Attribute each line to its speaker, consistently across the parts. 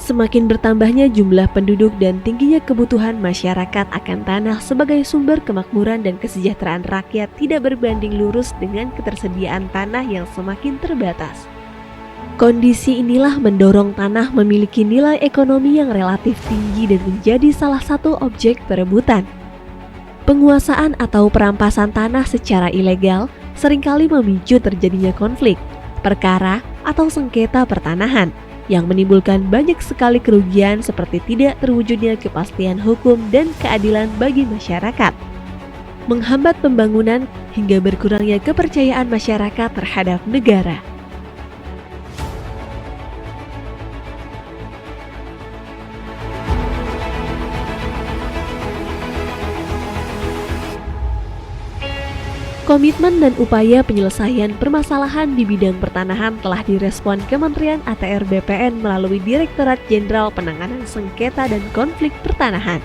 Speaker 1: Semakin bertambahnya jumlah penduduk dan tingginya kebutuhan masyarakat akan tanah sebagai sumber kemakmuran dan kesejahteraan rakyat tidak berbanding lurus dengan ketersediaan tanah yang semakin terbatas. Kondisi inilah mendorong tanah memiliki nilai ekonomi yang relatif tinggi dan menjadi salah satu objek perebutan. Penguasaan atau perampasan tanah secara ilegal seringkali memicu terjadinya konflik, perkara, atau sengketa pertanahan yang menimbulkan banyak sekali kerugian seperti tidak terwujudnya kepastian hukum dan keadilan bagi masyarakat, menghambat pembangunan hingga berkurangnya kepercayaan masyarakat terhadap negara. Komitmen dan upaya penyelesaian permasalahan di bidang pertanahan telah direspon Kementerian ATR BPN melalui Direktorat Jenderal Penanganan Sengketa dan Konflik Pertanahan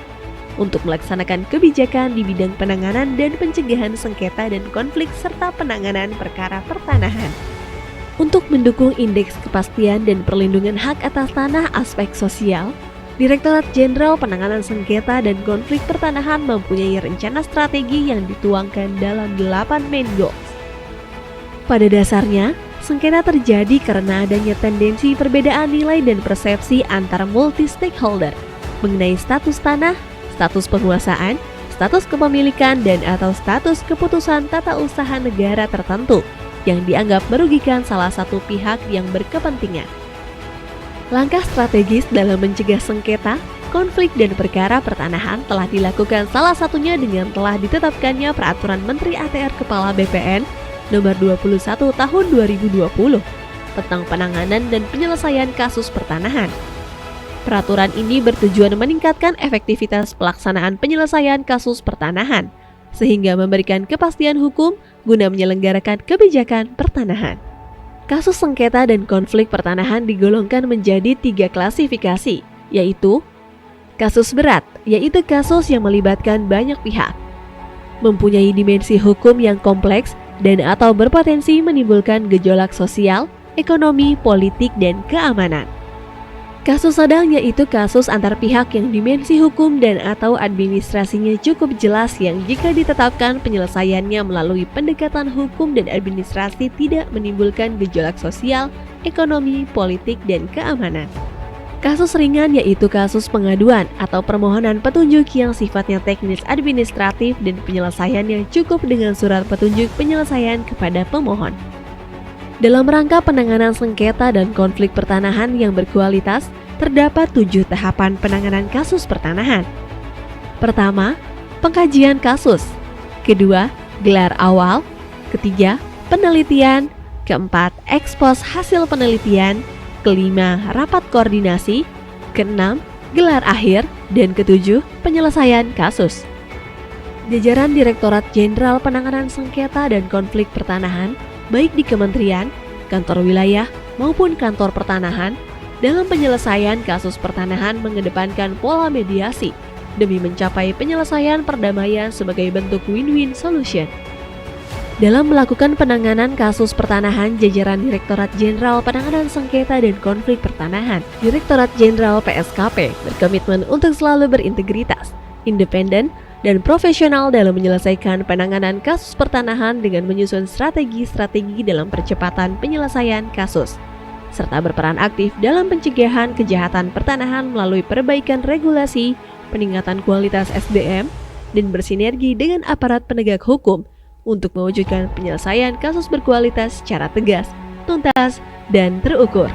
Speaker 1: untuk melaksanakan kebijakan di bidang penanganan dan pencegahan sengketa dan konflik serta penanganan perkara pertanahan. Untuk mendukung indeks kepastian dan perlindungan hak atas tanah aspek sosial, Direktorat Jenderal Penanganan Sengketa dan Konflik Pertanahan mempunyai rencana strategi yang dituangkan dalam 8 main goals. Pada dasarnya, sengketa terjadi karena adanya tendensi perbedaan nilai dan persepsi antar multi-stakeholder mengenai status tanah, status penguasaan, status kepemilikan, dan atau status keputusan tata usaha negara tertentu yang dianggap merugikan salah satu pihak yang berkepentingan. Langkah strategis dalam mencegah sengketa, konflik, dan perkara pertanahan telah dilakukan salah satunya dengan telah ditetapkannya Peraturan Menteri ATR Kepala BPN Nomor 21 Tahun 2020 tentang penanganan dan penyelesaian kasus pertanahan. Peraturan ini bertujuan meningkatkan efektivitas pelaksanaan penyelesaian kasus pertanahan, sehingga memberikan kepastian hukum guna menyelenggarakan kebijakan pertanahan. Kasus sengketa dan konflik pertanahan digolongkan menjadi 3 klasifikasi, yaitu kasus berat, yaitu kasus yang melibatkan banyak pihak, mempunyai dimensi hukum yang kompleks dan atau berpotensi menimbulkan gejolak sosial, ekonomi, politik, dan keamanan. Kasus sedang yaitu kasus antar pihak yang dimensi hukum dan atau administrasinya cukup jelas yang jika ditetapkan penyelesaiannya melalui pendekatan hukum dan administrasi tidak menimbulkan gejolak sosial, ekonomi, politik, dan keamanan. Kasus ringan yaitu kasus pengaduan atau permohonan petunjuk yang sifatnya teknis administratif dan penyelesaiannya cukup dengan surat petunjuk penyelesaian kepada pemohon. Dalam rangka penanganan sengketa dan konflik pertanahan yang berkualitas, terdapat 7 tahapan penanganan kasus pertanahan. Pertama, pengkajian kasus. Kedua, gelar awal. Ketiga, penelitian. Keempat, ekspos hasil penelitian. Kelima, rapat koordinasi. Keenam, gelar akhir. Dan ketujuh, penyelesaian kasus. Jajaran Direktorat Jenderal Penanganan Sengketa dan Konflik Pertanahan baik di kementerian, kantor wilayah, maupun kantor pertanahan, dalam penyelesaian kasus pertanahan mengedepankan pola mediasi demi mencapai penyelesaian perdamaian sebagai bentuk win-win solution. Dalam melakukan penanganan kasus pertanahan, jajaran Direktorat Jenderal Penanganan Sengketa dan Konflik Pertanahan, Direktorat Jenderal PSKP, berkomitmen untuk selalu berintegritas, independen, dan profesional dalam menyelesaikan penanganan kasus pertanahan dengan menyusun strategi-strategi dalam percepatan penyelesaian kasus, serta berperan aktif dalam pencegahan kejahatan pertanahan melalui perbaikan regulasi, peningkatan kualitas SDM, dan bersinergi dengan aparat penegak hukum untuk mewujudkan penyelesaian kasus berkualitas secara tegas, tuntas, dan terukur.